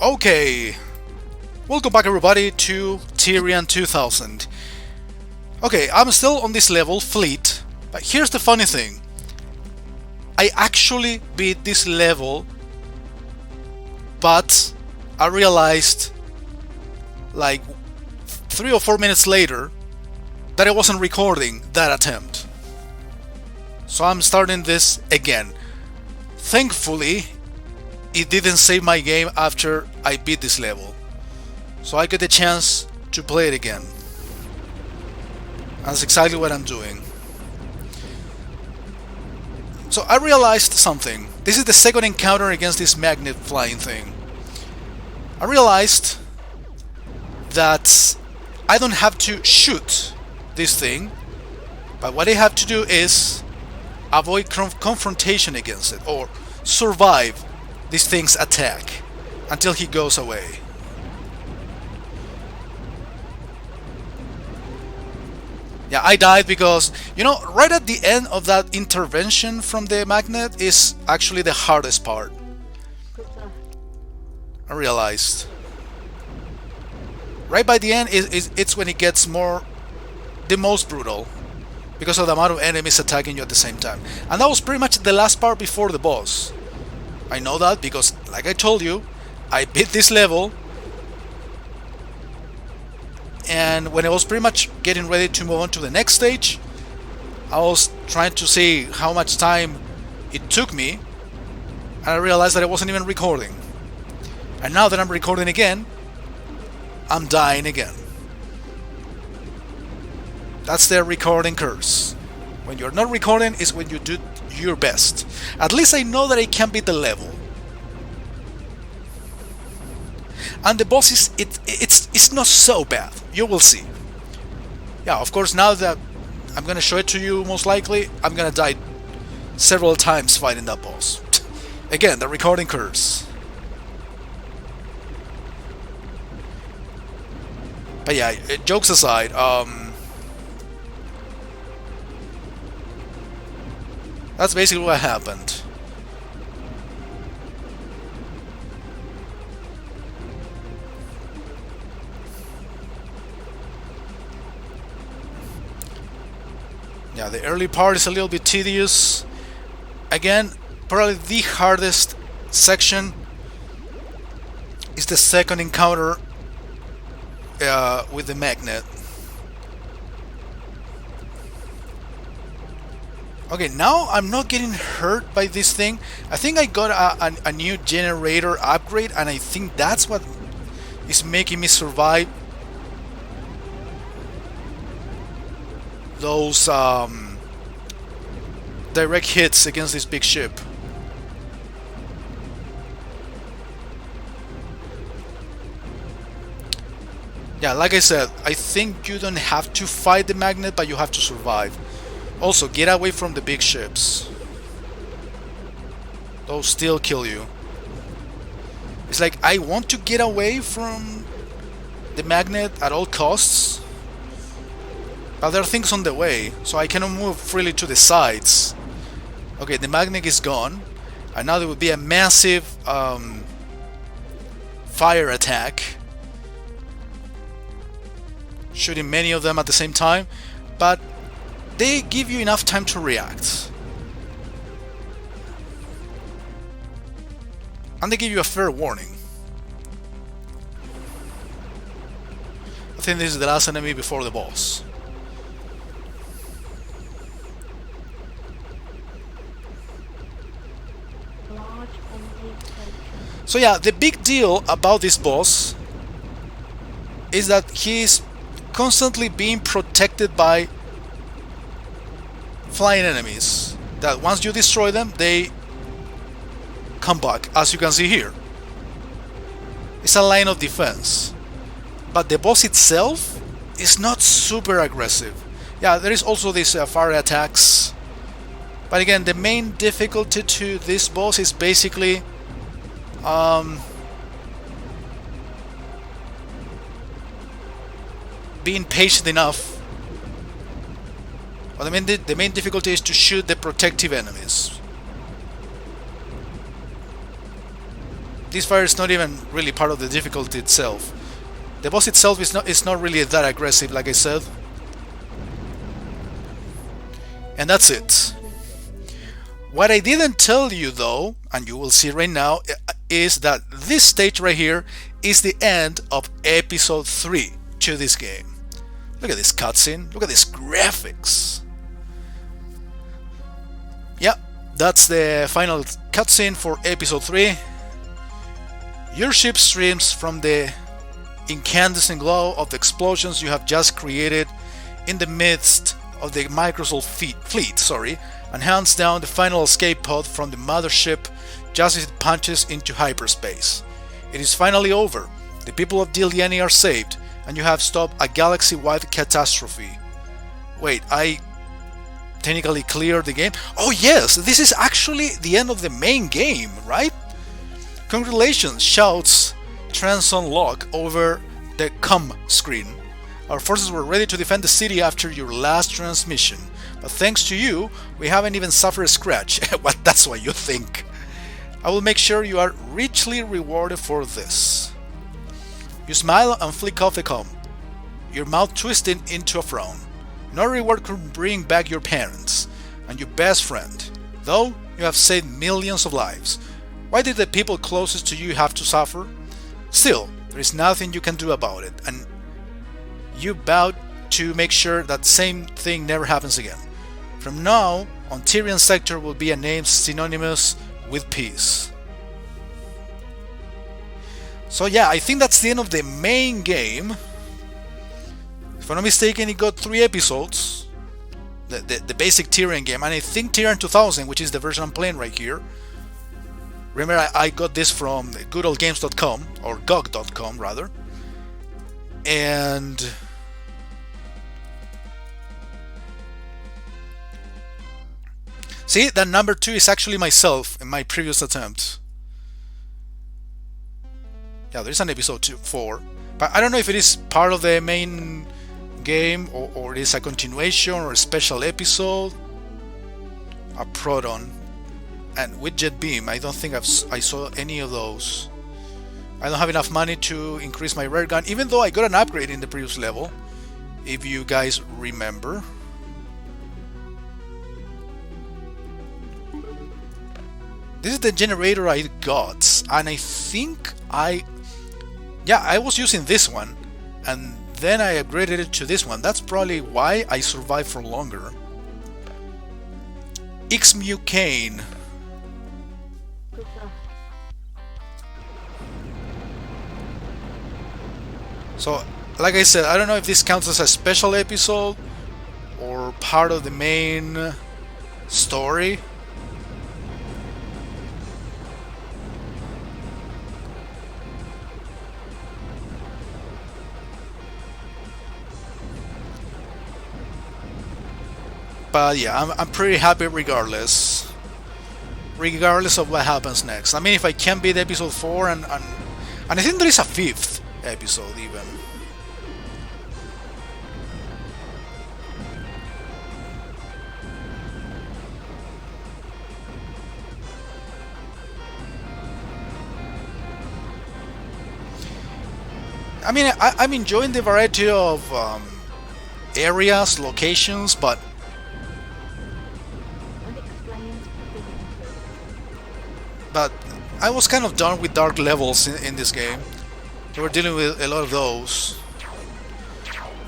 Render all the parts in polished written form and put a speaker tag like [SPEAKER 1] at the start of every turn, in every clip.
[SPEAKER 1] Okay, welcome back everybody to Tyrian 2000. Okay, I'm still on this level, Fleet, but here's the funny thing. I actually beat this level, but I realized like 3 or 4 minutes later that I wasn't recording that attempt. So I'm starting this again. Thankfully, it didn't save my game after I beat this level, so I get the chance to play it again. That's exactly what I'm doing. So I realized something. This is the second encounter against this magnet flying thing. I realized that I don't have to shoot this thing, but what I have to do is avoid confrontation against it, or survive this thing's attack until he goes away. Yeah, I died because, right at the end of that intervention from the magnet is actually the hardest part. I realized. Right by the end it's when it gets the most brutal, because of the amount of enemies attacking you at the same time. And that was pretty much the last part before the boss. I know that because, like I told you, I beat this level, and when I was pretty much getting ready to move on to the next stage, I was trying to see how much time it took me, and I realized that I wasn't even recording. And now that I'm recording again, I'm dying again. That's the recording curse. When you're not recording is when you do your best. At least I know that I can beat the level. And the boss it's not so bad. You will see. Yeah, of course, now that I'm gonna show it to you, most likely I'm gonna die several times fighting that boss. Again, the recording curse. But yeah, jokes aside, that's basically what happened. Yeah, the early part is a little bit tedious. Again, probably the hardest section is the second encounter with the magnet. Okay, now I'm not getting hurt by this thing. I think I got a new generator upgrade, and I think that's what is making me survive those direct hits against this big ship. Yeah, like I said, I think you don't have to fight the magnet, but you have to survive. Also, get away from the big ships. Those still kill you. It's like I want to get away from the magnet at all costs, but there are things on the way, so I cannot move freely to the sides. Okay, the magnet is gone, and now there will be a massive fire attack, shooting many of them at the same time, but they give you enough time to react. And they give you a fair warning. I think this is the last enemy before the boss. So yeah, the big deal about this boss is that he's constantly being protected by flying enemies, that once you destroy them, they come back, as you can see here. It's a line of defense, but the boss itself is not super aggressive. Yeah, there is also these fire attacks, but again, the main difficulty to this boss is basically being patient enough. Well, the main difficulty is to shoot the protective enemies. this fire is not even really part of the difficulty itself. The boss itself is not really that aggressive, like I said. And that's it. What I didn't tell you though, and you will see right now, is that this stage right here is the end of episode 3 to this game. Look at this cutscene, look at these graphics. Yeah, that's the final cutscene for episode 3. Your ship streams from the incandescent glow of the explosions you have just created in the midst of the Microsoft fleet, and hands down the final escape pod from the mothership just as it punches into hyperspace. It is finally over. The people of Diliani are saved, and you have stopped a galaxy-wide catastrophe. Wait, I technically cleared the game? Oh yes, this is actually the end of the main game, right? Congratulations, shouts Transon Locke over the COM screen. Our forces were ready to defend the city after your last transmission, but thanks to you, we haven't even suffered a scratch. Well, that's what you think. I will make sure you are richly rewarded for this. You smile and flick off the COM, your mouth twisting into a frown. No reward could bring back your parents and your best friend, though you have saved millions of lives. Why did the people closest to you have to suffer? Still, there is nothing you can do about it, and you vowed to make sure that same thing never happens again. From now on, Tyrian sector will be a name synonymous with peace. So yeah, I think that's the end of the main game. If I'm not mistaken, it got 3 episodes. The basic Tyrian game, and I think Tyrian 2000, which is the version I'm playing right here. Remember, I got this from goodoldgames.com, or GOG.com rather. And see, that number 2 is actually myself in my previous attempt. Yeah, there's an episode 4, but I don't know if it is part of the main game or it is a continuation or a special episode. A Proton and with Jet Beam, I don't think I saw any of those. I don't have enough money to increase my rare gun, even though I got an upgrade in the previous level, if you guys remember. This is the generator I got, and I think I was using this one, and then I upgraded it to this one. That's probably why I survived for longer. Xmu Kane. So, like I said, I don't know if this counts as a special episode or part of the main story. But yeah, I'm pretty happy regardless of what happens next. I mean, if I can beat episode 4 and I think there is a 5th episode even. I mean, I'm enjoying the variety of areas, locations, but I was kind of done with dark levels in this game. We were dealing with a lot of those.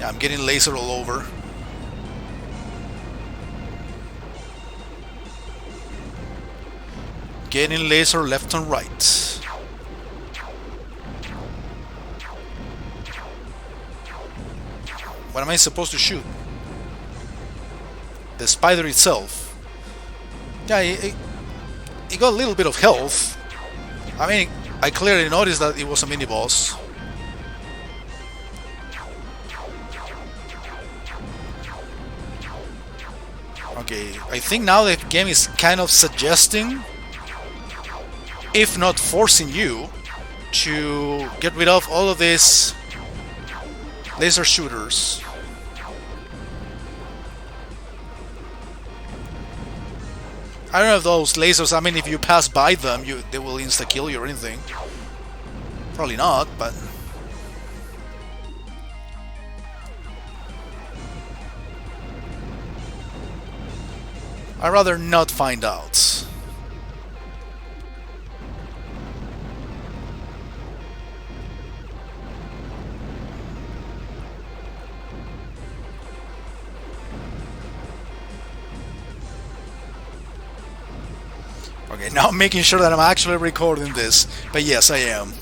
[SPEAKER 1] Yeah, I'm getting laser all over. Getting laser left and right. What am I supposed to shoot? The spider itself. Yeah, it got a little bit of health. I mean, I clearly noticed that it was a mini-boss. Okay, I think now the game is kind of suggesting, if not forcing you, to get rid of all of these laser shooters. I don't know if those lasers, I mean, if you pass by them, they will insta-kill you or anything. Probably not, but... I'd rather not find out. Okay, now I'm making sure that I'm actually recording this, but yes, I am.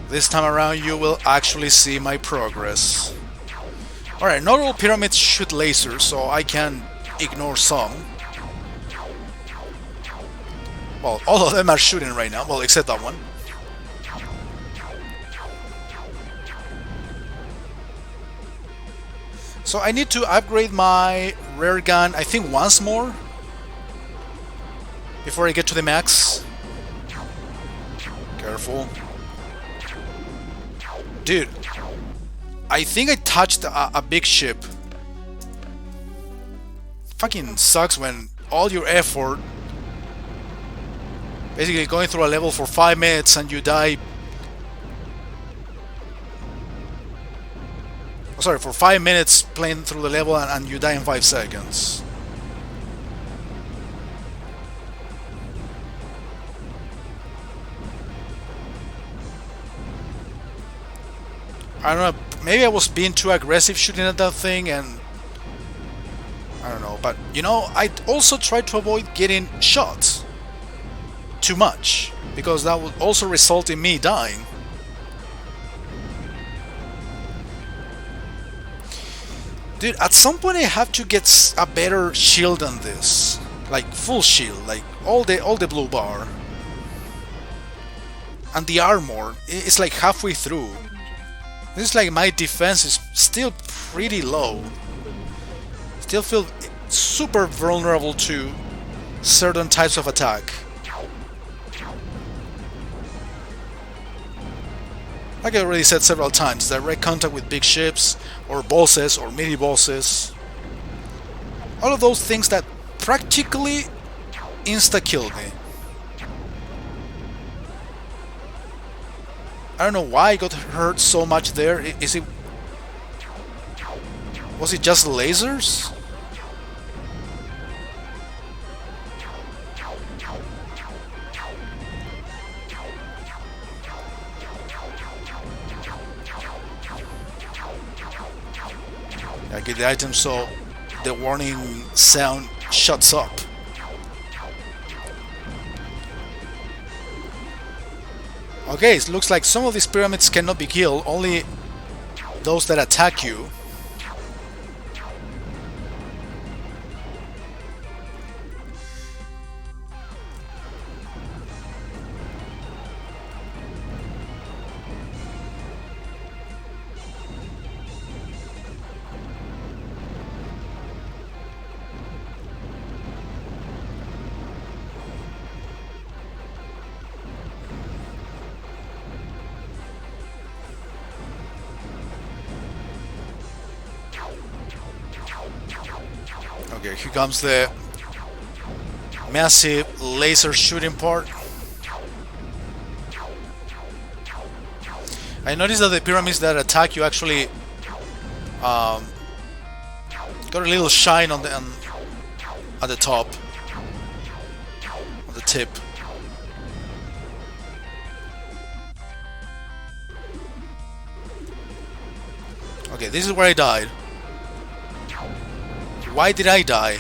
[SPEAKER 1] This time around you will actually see my progress. Alright, not all pyramids shoot lasers, so I can ignore some. Well, all of them are shooting right now, well, except that one. So I need to upgrade my rare gun, I think once more, before I get to the max. Careful. Dude, I think I touched a big ship. Fucking sucks when all your effort, basically going through a level for 5 minutes and you die. Oh, sorry, for 5 minutes playing through the level and you die in 5 seconds. I don't know, maybe I was being too aggressive shooting at that thing and... I don't know, but you know, I also tried to avoid getting shot too much, because that would also result in me dying. Dude, at some point I have to get a better shield than this. Like full shield, like all the blue bar. And the armor, it's like halfway through. This is like my defense is still pretty low. Still feel super vulnerable to certain types of attack. Like I already said several times, direct contact with big ships, or bosses, or mini bosses. All of those things that practically insta-kill me. I don't know why I got hurt so much there. Is it... Was it just lasers? I get the item so the warning sound shuts up. Okay, it looks like some of these pyramids cannot be killed, only those that attack you. Okay, here comes the massive laser shooting part. I noticed that the pyramids that attack you actually got a little shine on the at the top, on the tip. Okay, this is where I died. Why did I die?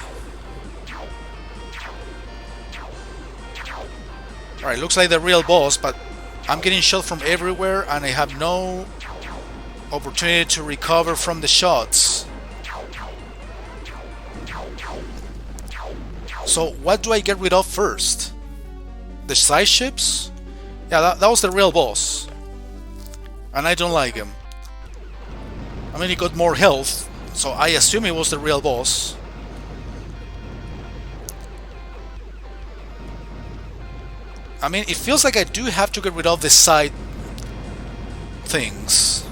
[SPEAKER 1] Alright, looks like the real boss, but I'm getting shot from everywhere and I have no opportunity to recover from the shots. So what do I get rid of first? The side ships? Yeah, that was the real boss. And I don't like him. I mean, he got more health, so I assume he was the real boss. I mean, it feels like I do have to get rid of the side things.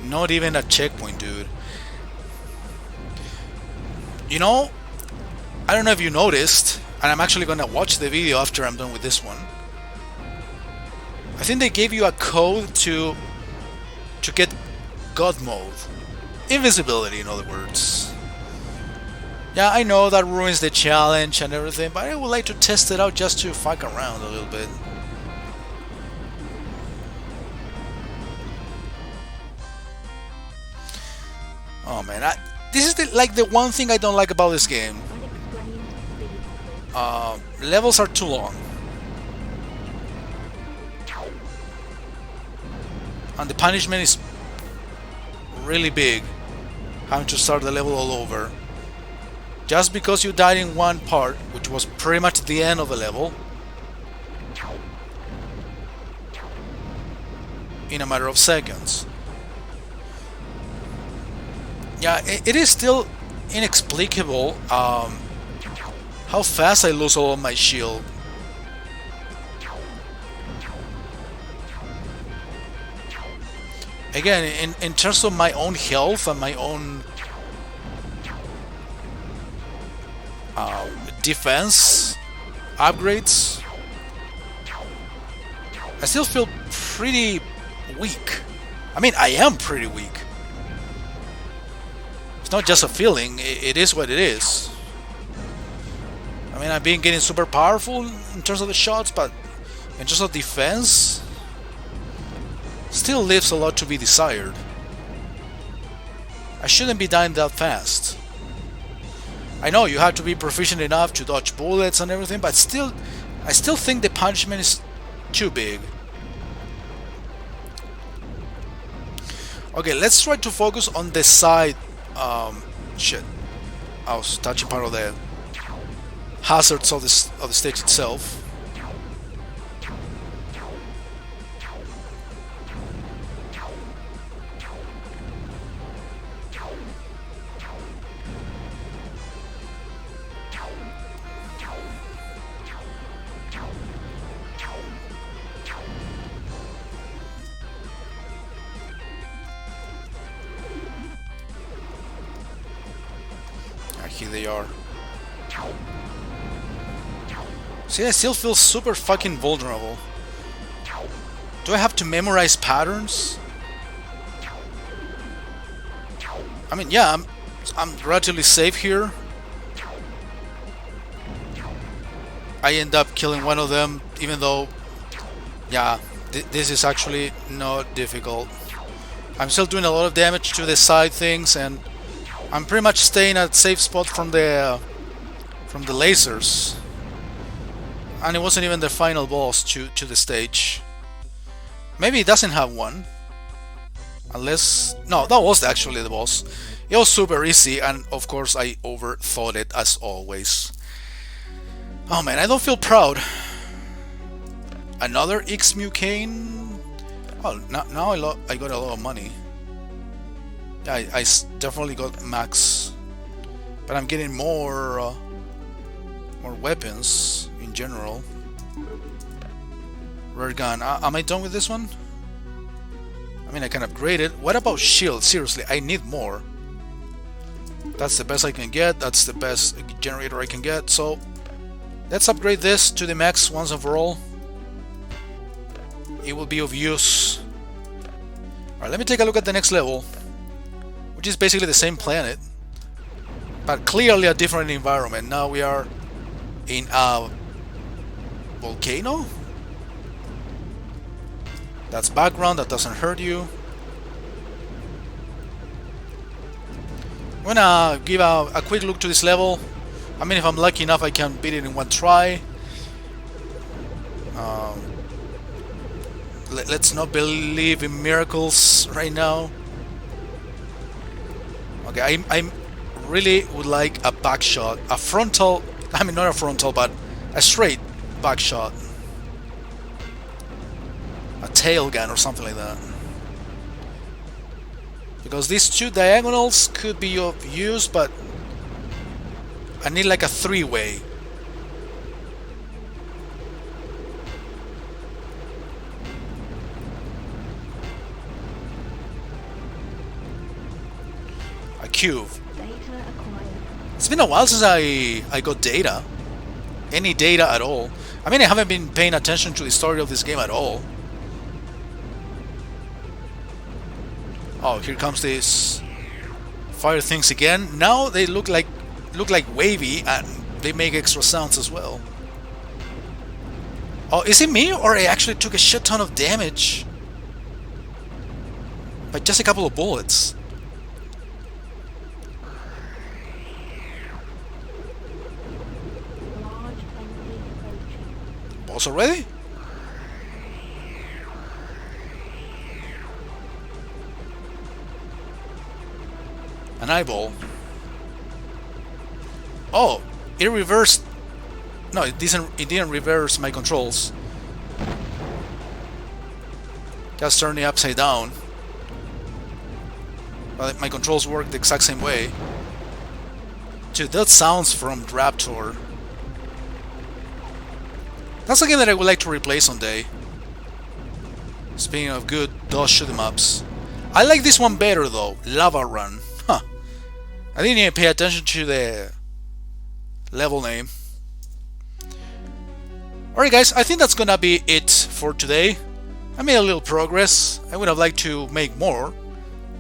[SPEAKER 1] Not even a checkpoint, dude. You know, I don't know if you noticed, and I'm actually gonna watch the video after I'm done with this one. I think they gave you a code to get God mode. Invisibility, in other words. Yeah, I know that ruins the challenge and everything, but I would like to test it out just to fuck around a little bit. Oh man, this is the one thing I don't like about this game. Levels are too long. And the punishment is really big. Having to start the level all over. Just because you died in one part, which was pretty much the end of the level. In a matter of seconds. Yeah, it is still inexplicable how fast I lose all of my shield. Again, in terms of my own health and my own defense upgrades, I still feel pretty weak. I mean, I am pretty weak. It's not just a feeling, it is what it is. I mean, I've been getting super powerful in terms of the shots, but in terms of defense, still leaves a lot to be desired. I shouldn't be dying that fast. I know you have to be proficient enough to dodge bullets and everything, but still, I still think the punishment is too big. Okay, let's try to focus on the side. Shit. I was touching part of the hazards of the stage itself. Here they are. See, I still feel super fucking vulnerable. Do I have to memorize patterns? I mean, yeah, I'm relatively safe here. I end up killing one of them, even though, yeah, this is actually not difficult. I'm still doing a lot of damage to the side things, and I'm pretty much staying at safe spot from the lasers. And it wasn't even the final boss to the stage. Maybe it doesn't have one. Unless... no, that was actually the boss. It was super easy, and of course I overthought it as always. Oh man, I don't feel proud. Another X-Mucane? Oh, now I got a lot of money. Yeah, I definitely got max. But I'm getting more weapons in general. Rare gun. Am I done with this one? I mean, I can upgrade it. What about shield? Seriously, I need more. That's the best I can get. That's the best generator I can get. So, let's upgrade this to the max once and for all. It will be of use. Alright, let me take a look at the next level. Which is basically the same planet. But clearly a different environment. Now we are in a volcano? That's background, that doesn't hurt you. I'm gonna give a quick look to this level. I mean, if I'm lucky enough, I can beat it in one try. Let's not believe in miracles right now. Okay, I really would like a back shot. A frontal, I mean not a frontal, but a straight back shot. A tail gun or something like that. Because these two diagonals could be of use, but I need like a three-way. A cube. It's been a while since I got data. Any data at all. I mean, I haven't been paying attention to the story of this game at all. Oh, here comes this fire things again. Now they look like wavy, and they make extra sounds as well. Oh, is it me, or I actually took a shit ton of damage by just a couple of bullets? Boss already? An eyeball. Oh, it reversed. No, it didn't reverse my controls. Just turned it upside down. But my controls work the exact same way. Dude, that sounds from Raptor. That's a game that I would like to replay someday. Speaking of good DOS shoot 'em ups. I like this one better though, Lava Run. Huh. I didn't even pay attention to the level name. Alright guys, I think that's gonna be it for today. I made a little progress. I would have liked to make more,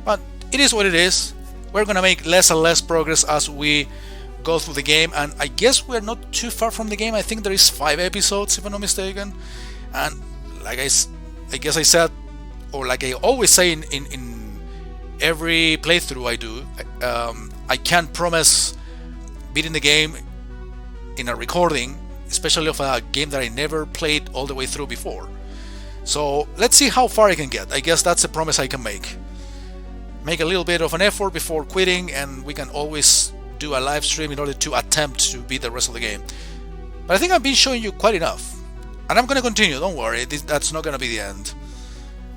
[SPEAKER 1] but it is what it is. We're gonna make less and less progress as we go through the game, and I guess we're not too far from the game. I think there is 5 episodes if I'm not mistaken, and like I guess I said, or like I always say in every playthrough I do, I can't promise beating the game in a recording, especially of a game that I never played all the way through before. So let's see how far I can get. I guess that's a promise I can make. Make a little bit of an effort before quitting, and we can always do a live stream in order to attempt to beat the rest of the game. But I think I've been showing you quite enough, and I'm gonna continue, don't worry, that's not gonna be the end.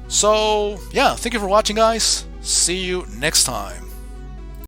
[SPEAKER 1] So yeah, thank you for watching guys, see you next time.